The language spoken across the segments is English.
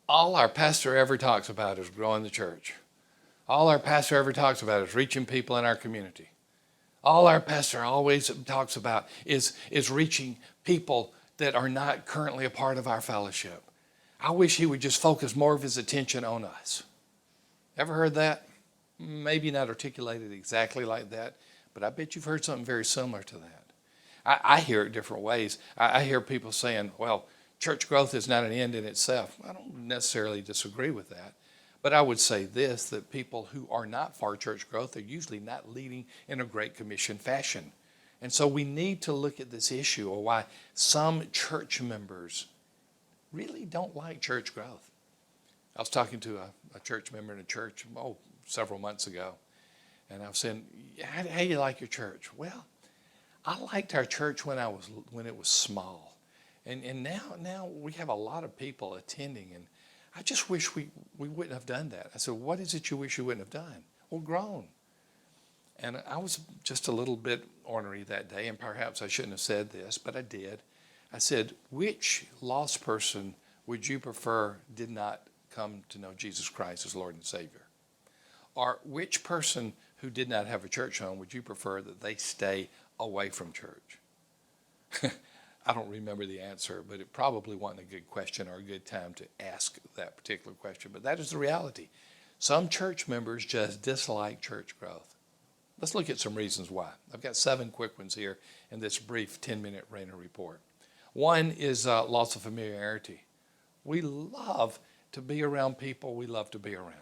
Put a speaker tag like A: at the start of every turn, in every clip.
A: All our pastor ever talks about is growing the church. All our pastor ever talks about is reaching people in our community. All our pastor always talks about is reaching people that are not currently a part of our fellowship. I wish he would just focus more of his attention on us. Ever heard that? Maybe not articulated exactly like that, but I bet you've heard something very similar to that. I hear it different ways. I hear people saying, well, church growth is not an end in itself. I don't necessarily disagree with that. But I would say this, that people who are not for church growth are usually not leading in a Great Commission fashion. And so we need to look at this issue of why some church members really don't like church growth. I was talking to a church member in a church several months ago, and I was saying, how do you like your church? Well, I liked our church when it was small. And now we have a lot of people attending, and I just wish we wouldn't have done that. I said, what is it you wish you wouldn't have done? Well, grown. And I was just a little bit ornery that day, and perhaps I shouldn't have said this, but I did. I said, which lost person would you prefer did not come to know Jesus Christ as Lord and Savior? Or which person who did not have a church home would you prefer that they stay away from church? I don't remember the answer, but it probably wasn't a good question or a good time to ask that particular question. But that is the reality. Some church members just dislike church growth. Let's look at some reasons why. I've got 7 quick ones here in this brief 10-minute Rainer report. One is loss of familiarity. We love to be around people we love to be around.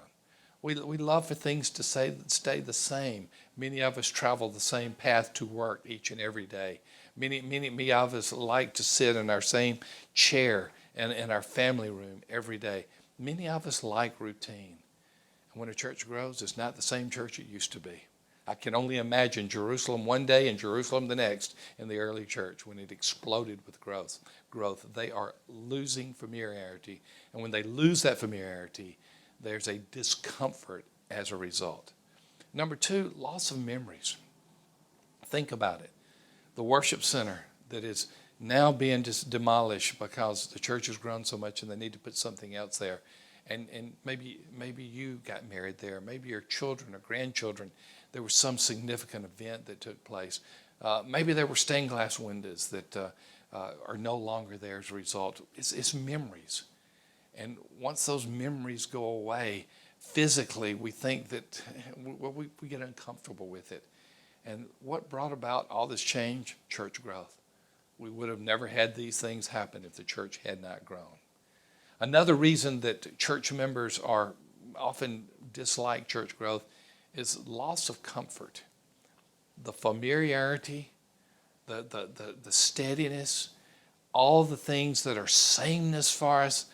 A: We love for things to stay the same. Many of us travel the same path to work each and every day. Many of us like to sit in our same chair and in our family room every day. Many of us like routine. And when a church grows, it's not the same church it used to be. I can only imagine Jerusalem one day and Jerusalem the next in the early church when it exploded with growth. They are losing familiarity. And when they lose that familiarity, there's a discomfort as a result. Number 2, loss of memories. Think about it. The worship center that is now being just demolished because the church has grown so much and they need to put something else there. And maybe you got married there. Maybe your children or grandchildren, there was some significant event that took place. Maybe there were stained glass windows that are no longer there as a result. It's memories. And once those memories go away, physically, we think that we get uncomfortable with it. And what brought about all this change? Church growth. We would have never had these things happen if the church had not grown. Another reason that church members are often dislike church growth is loss of comfort. The familiarity, the steadiness, all the things that are sameness for us,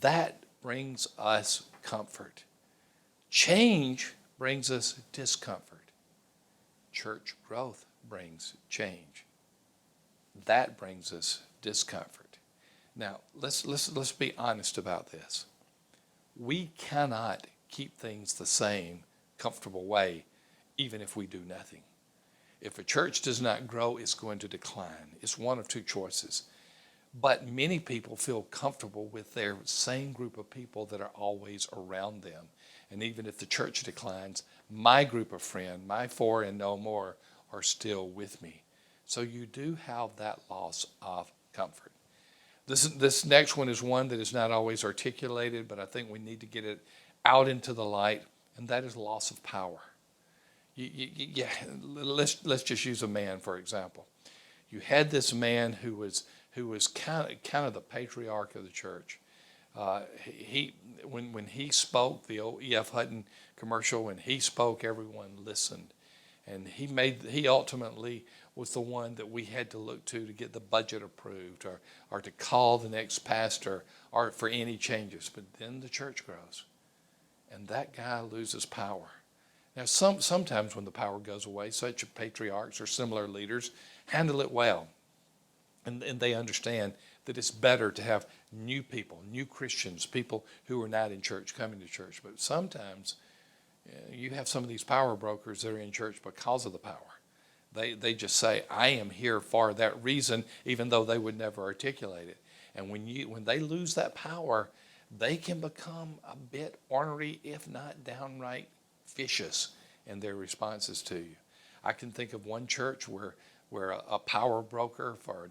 A: that brings us comfort. Change brings us discomfort. Church growth brings change. That brings us discomfort. Now, let's be honest about this. We cannot keep things the same, comfortable way, even if we do nothing. If a church does not grow, it's going to decline. It's one of 2 choices. But many people feel comfortable with their same group of people that are always around them. And even if the church declines, my group of friends, my 4 and no more, are still with me. So you do have that loss of comfort. This next one is one that is not always articulated, but I think we need to get it out into the light, and that is loss of power. Let's just use a man, for example. You had this man who was kind of the patriarch of the church. When he spoke, the old E.F. Hutton commercial, when he spoke, everyone listened. And he ultimately was the one that we had to look to get the budget approved or to call the next pastor or for any changes. But then the church grows, and that guy loses power. Now, sometimes when the power goes away, such patriarchs or similar leaders handle it well. And they understand that it's better to have new people, new Christians, people who are not in church coming to church. But sometimes you have some of these power brokers that are in church because of the power. They just say, I am here for that reason, even though they would never articulate it. And when they lose that power, they can become a bit ornery, if not downright vicious in their responses to you. I can think of one church where a power broker, for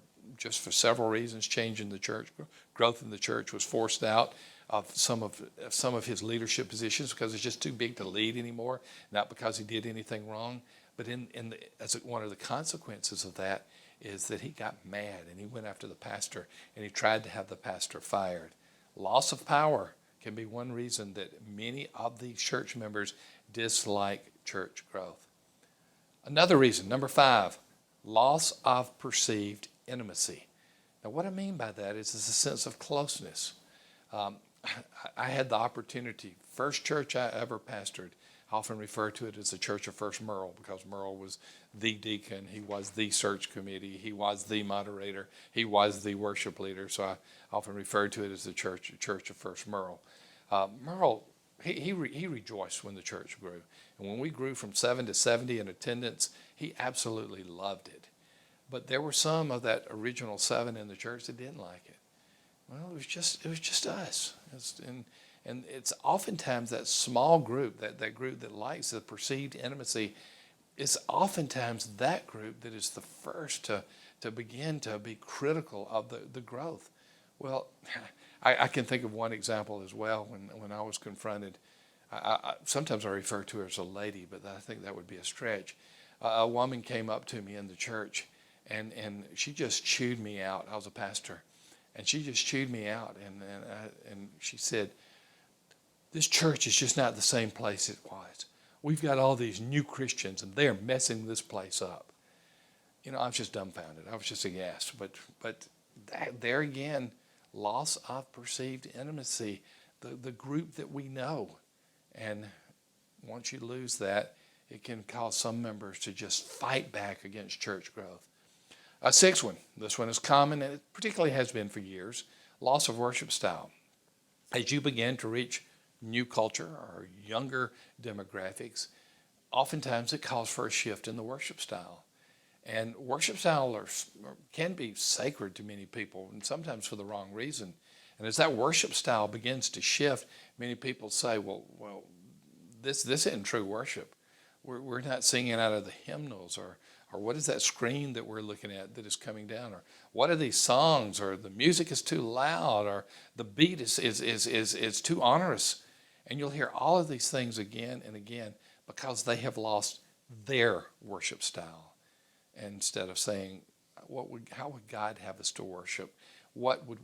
A: several reasons, change in the church, growth in the church, was forced out of some of his leadership positions because it's just too big to lead anymore, not because he did anything wrong, but one of the consequences of that is that he got mad and he went after the pastor and he tried to have the pastor fired. Loss of power can be one reason that many of these church members dislike church growth. Another reason, number 5, loss of perceived intimacy. Now, what I mean by that is a sense of closeness. I had the opportunity, first church I ever pastored, I often refer to it as the Church of First Merle because Merle was the deacon, he was the search committee, he was the moderator, he was the worship leader, so I often refer to it as the Church of First Merle. Merle, he rejoiced when the church grew. And when we grew from 7 to 70 in attendance, he absolutely loved it. But there were some of that original 7 in the church that didn't like it. Well, it was just us. And it's oftentimes that small group, that group that likes the perceived intimacy, is oftentimes that group that is the first to begin to be critical of the growth. Well, I can think of one example as well when I was confronted. Sometimes I refer to her as a lady, but I think that would be a stretch. A woman came up to me in the church, and she just chewed me out. I was a pastor, and she just chewed me out, and she said, "This church is just not the same place it was. We've got all these new Christians, and they're messing this place up." I was just dumbfounded. I was just aghast. But there again, loss of perceived intimacy, the group that we know. And once you lose that, it can cause some members to just fight back against church growth. A 6th one, this one is common, and it particularly has been for years, loss of worship style. As you begin to reach new culture or younger demographics, oftentimes it calls for a shift in the worship style. And worship style can be sacred to many people, and sometimes for the wrong reason. And as that worship style begins to shift, many people say, well, this isn't true worship. We're not singing out of the hymnals, or what is that screen that we're looking at that is coming down, or what are these songs, or the music is too loud, or the beat is too onerous. And you'll hear all of these things again and again because they have lost their worship style. Instead of saying, how would God have us to worship?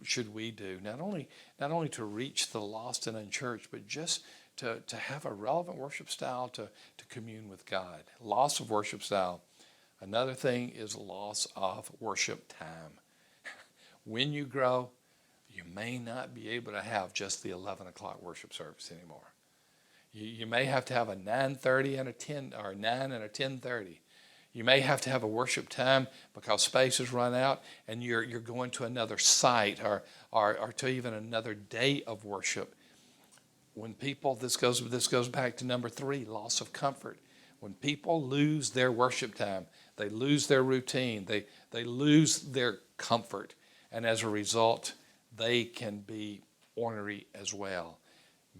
A: Should we do? Not only to reach the lost and unchurched, but just to have a relevant worship style to commune with God. Loss of worship style. Another thing is loss of worship time. When you grow, you may not be able to have just the 11 o'clock worship service anymore. You may have to have a 9:30 and a 10, or 9 and a 10:30. You may have to have a worship time because space has run out and you're going to another site or to even another day of worship. When people, this goes back to number 3, loss of comfort. When people lose their worship time, they lose their routine, they lose their comfort, and as a result, they can be ornery as well.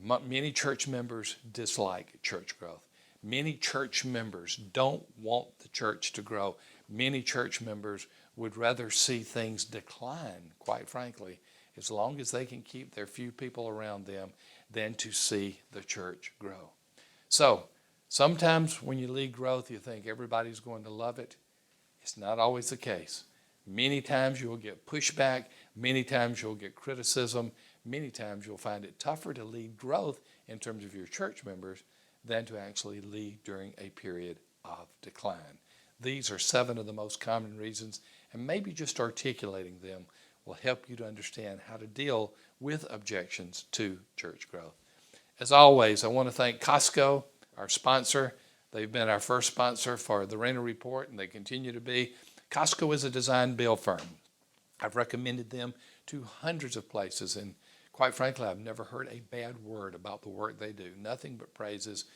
A: Many church members dislike church growth. Many church members don't want the church to grow. Many church members would rather see things decline, quite frankly, as long as they can keep their few people around them, than to see the church grow. So, sometimes when you lead growth, you think everybody's going to love it. It's not always the case. Many times you'll get pushback. Many times you'll get criticism. Many times you'll find it tougher to lead growth in terms of your church members than to actually lead during a period of decline. These are 7 of the most common reasons, and maybe just articulating them will help you to understand how to deal with objections to church growth. As always, I want to thank Costco, our sponsor. They've been our first sponsor for the Renter Report, and they continue to be. Costco is a design build firm. I've recommended them to hundreds of places, and quite frankly, I've never heard a bad word about the work they do. Nothing but praises.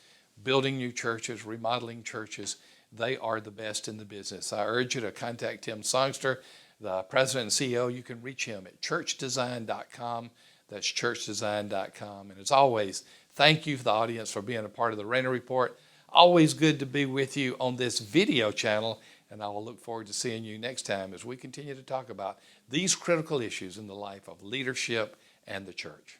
A: Building new churches, remodeling churches, they are the best in the business. I urge you to contact Tim Songster, the president and CEO. You can reach him at churchdesign.com. That's churchdesign.com. And as always, thank you for the audience for being a part of the Rainer Report. Always good to be with you on this video channel, and I will look forward to seeing you next time as we continue to talk about these critical issues in the life of leadership and the church.